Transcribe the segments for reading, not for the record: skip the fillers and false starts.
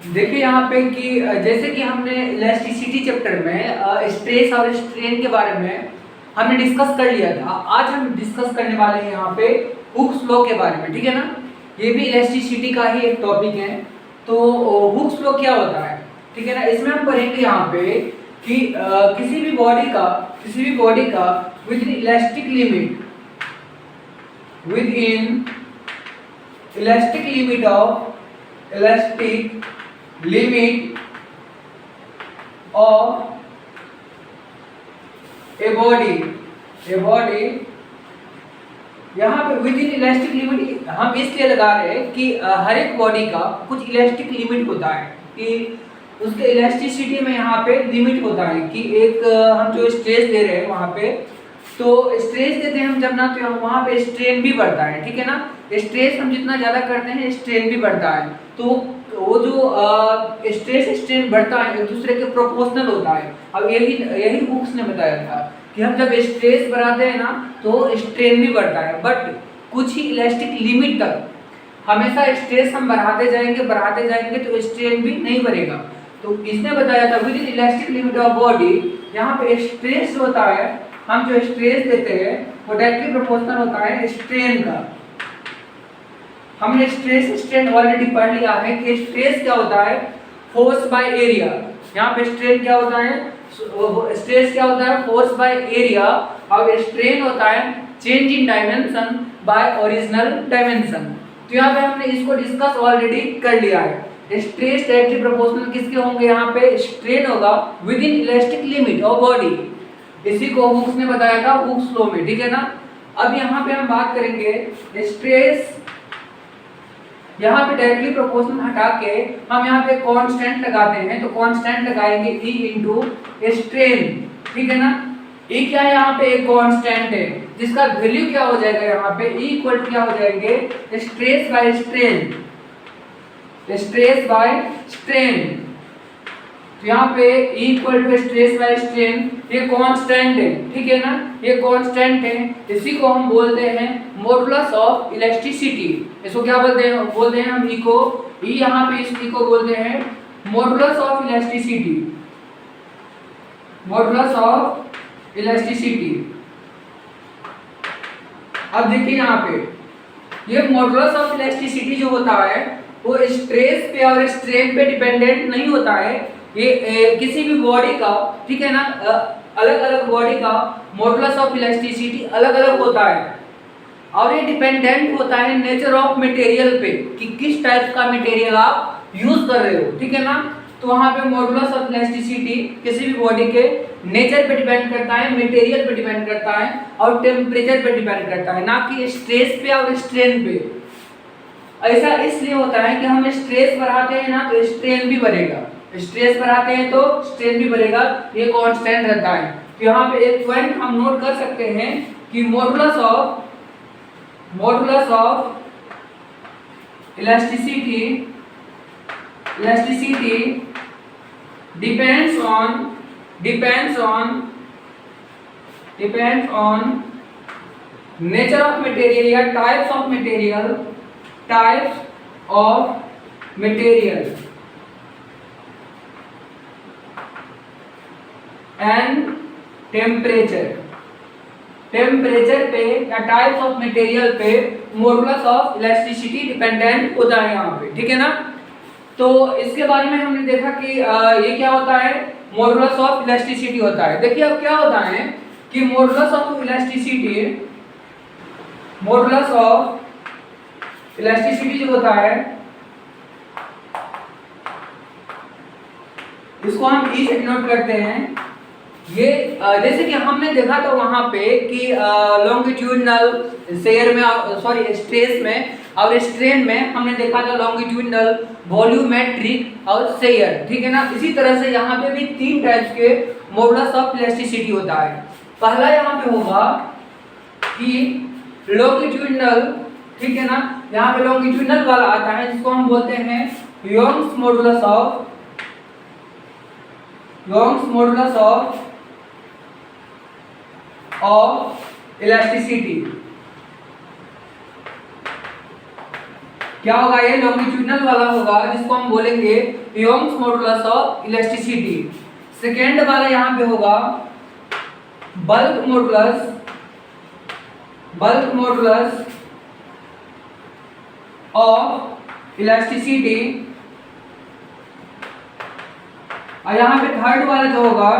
देखिए यहाँ पे कि जैसे कि हमने इलास्टिसिटी चैप्टर में स्ट्रेस और स्ट्रेन के बारे में हमने डिस्कस कर लिया था। आज हम डिस्कस करने वाले हैं यहाँ पे हुक्स लॉ के बारे में, ठीक है ना। ये भी इलास्टिसिटी का ही एक टॉपिक है। तो हुक्स लॉ क्या होता है, ठीक है ना। इसमें हम पढ़ेंगे यहाँ पे कि किसी भी बॉडी का with in elastic limit of a body यहाँ पे विद इन इलास्टिक लिमिट हम इसलिए लगा रहे हैं कि हर एक बॉडी का कुछ इलास्टिक लिमिट होता है कि उसके इलास्टिसिटी में यहाँ पे लिमिट होता है कि एक हम जो स्ट्रेस दे रहे हैं वहाँ पे, तो स्ट्रेस देते हैं हम जब ना, तो वहाँ पे स्ट्रेन भी बढ़ता है, ठीक है ना। स्ट्रेस हम जितना ज़्यादा करते हैं स्ट्रेन भी बढ़ता है। तो वो जो स्ट्रेस स्ट्रेन बढ़ता है एक दूसरे के प्रोपोर्शनल होता है। अब यही हुक्स ने बताया था कि हम जब स्ट्रेस बढ़ाते हैं ना तो स्ट्रेन भी बढ़ता है, बट कुछ ही इलास्टिक लिमिट तक। हमेशा स्ट्रेस हम बढ़ाते जाएंगे तो स्ट्रेन भी नहीं बढ़ेगा। तो इसने बताया था with in elastic limit of body, यहाँ पे स्ट्रेस जो होता है, हम जो स्ट्रेस देते हैं वो डायरेक्टली प्रोपोर्शनल होता है स्ट्रेन का। हमने स्ट्रेस स्ट्रेन ऑलरेडी पढ़ लिया है कि स्ट्रेस क्या होता है, फोर्स बाय एरिया। यहाँ पे स्ट्रेन क्या होता है, स्ट्रेस क्या होता है, फोर्स बाय एरिया, और स्ट्रेन होता है change in dimension by original dimension. तो यहाँ पे हमने इसको डिस्कस ऑलरेडी कर लिया है। स्ट्रेस डायरेक्टली प्रोपोर्शनल किसके होंगे, यहाँ पे स्ट्रेन होगा with in elastic limit of body. इसी को हुक्स ने बताया था हुक्स लॉ में, ठीक है ना। अब यहाँ पे हम बात करेंगे स्ट्रेस, यहाँ पे डायरेक्टली प्रोपोर्शनल हटा के हम यहाँ पे कांस्टेंट लगाते हैं, तो कांस्टेंट लगाएंगे E इंटू स्ट्रेन, ठीक है ना। E क्या है, यहाँ पे एक कांस्टेंट है जिसका वैल्यू क्या हो जाएगा, यहाँ पे E इक्वल टू क्या हो जाएंगे, स्ट्रेस बाय स्ट्रेन। तो यहाँ पे E equal to stress by strain, ये कांस्टेंट है, ठीक है ना, ये कांस्टेंट है। इसी को हम बोलते हैं मॉडुलस ऑफ इलास्टिसिटी। इसको क्या बोलते हैं हम E को, E यहाँ पे इस E को बोलते हैं modulus of elasticity, modulus of elasticity. अब देखिए यहाँ पे ये मॉडुलस ऑफ इलास्टिसिटी जो होता है वो स्ट्रेस पे और स्ट्रेन पे डिपेंडेंट नहीं होता है। ये किसी भी बॉडी का, ठीक है ना, अलग अलग बॉडी का मॉडुलस ऑफ इलास्टिसिटी अलग अलग होता है, और ये डिपेंडेंट होता है नेचर ऑफ मटेरियल पे कि किस टाइप का मटेरियल आप यूज कर रहे हो, ठीक है ना। तो वहाँ पे मॉडुलस ऑफ इलास्टिसिटी किसी भी बॉडी के नेचर पे डिपेंड करता है, मटेरियल पे डिपेंड करता है, और टेम्परेचर पे डिपेंड करता है, ना कि स्ट्रेस पे और स्ट्रेन पे। ऐसा इसलिए होता है कि हम स्ट्रेस बढ़ाते हैं ना तो स्ट्रेन भी बढ़ेगा, स्ट्रेस बढ़ाते हैं तो स्ट्रेन भी बढ़ेगा, ये कांस्टेंट रहता है। तो यहाँ पे एक पॉइंट हम नोट कर सकते हैं कि modulus of elasticity depends on nature of material या types of material and temperature पे या टाइप्स ऑफ मटेरियल पे मॉडुलस ऑफ इलास्टिसिटी डिपेंडेंट होता है यहाँ पे, ठीक है ना। तो इसके बारे में हमने देखा कि ये क्या होता है, मॉडुलस ऑफ इलास्टिसिटी होता है। देखिए अब क्या होता है कि मॉडुलस ऑफ इलास्टिसिटी जो होता है इसको हम E से डिनोट करते हैं। ये जैसे कि हमने देखा था वहां पे कि लॉन्गिट्यूडनल शेयर में, सॉरी स्ट्रेस में और स्ट्रेन में हमने देखा था लॉन्गिट्यूडनल, वॉल्यूमेट्रिक और शेयर, ठीक है ना। इसी तरह से यहाँ पे भी 3 टाइप्स के मॉडुलस ऑफ इलास्टिसिटी होता है। पहला यहाँ पे होगा कि लॉन्गिट्यूडनल, ठीक है ना, यहाँ पे लॉन्गिट्यूडनल वाला आता है जिसको हम बोलते हैं योंग्स मॉडुलस ऑफ इलास्टिसिटी। क्या होगा, ये लॉन्गिट्यूडनल वाला होगा जिसको हम बोलेंगे योंग्स मॉडुलस ऑफ इलास्टिसिटी। सेकेंड वाला यहाँ पे होगा बल्क मॉडुलस ऑफ इलास्टिसिटी। और यहाँ पे थर्ड वाला जो होगा,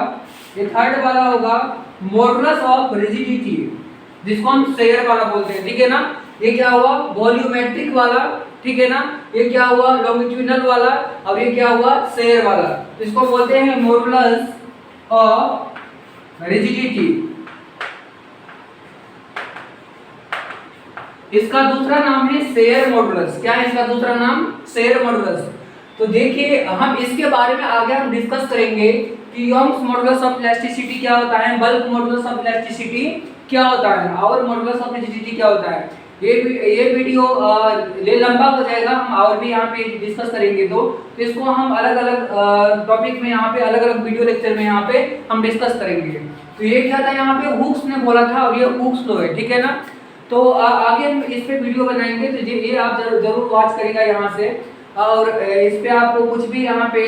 ये थर्ड वाला होगा मॉडुलस ऑफ रिजिडिटी, जिसको हम शेयर वाला बोलते हैं, ठीक है ना। ये क्या हुआ, वॉल्यूमेट्रिक वाला, ठीक है ना। ये क्या हुआ, लॉन्गिट्यूडनल वाला। अब ये क्या हुआ, शेयर वाला। इसको बोलते हैं मॉडुलस ऑफ रिजिडिटी। इसका दूसरा नाम है शेयर मॉडुलस। क्या है इसका दूसरा नाम, शेयर मॉडुलस। तो देखिए हम इसके बारे में आगे हम डिस्कस करेंगे कि योंग्स मॉडुलस ऑफ इलास्टिसिटी क्या होता है, बल्क मॉडुलस ऑफ इलास्टिसिटी क्या होता है, और मॉडुलस ऑफ रिजिडिटी क्या होता है। ये वीडियो ये लंबा हो जाएगा, हम और भी यहाँ पे डिस्कस करेंगे। तो इसको हम अलग अलग टॉपिक में यहाँ पे अलग अलग वीडियो लेक्चर में यहाँ पे हम डिस्कस करेंगे। तो ये क्या था, यहाँ पे हुक्स ने बोला था और ये हुक्स लो है, ठीक है ना। तो आगे हम इस पे वीडियो बनाएंगे, तो ये आप जरूर वॉच करेगा यहाँ से। और इस पे आपको कुछ भी यहाँ पे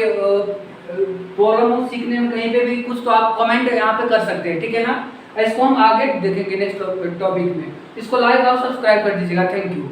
प्रॉब्लम हो सीखने में कहीं पे भी कुछ, तो आप कमेंट यहाँ पे कर सकते हैं, ठीक है ना। इसको हम आगे देखेंगे नेक्स्ट टॉपिक में। इसको लाइक और सब्सक्राइब कर दीजिएगा। Thank you.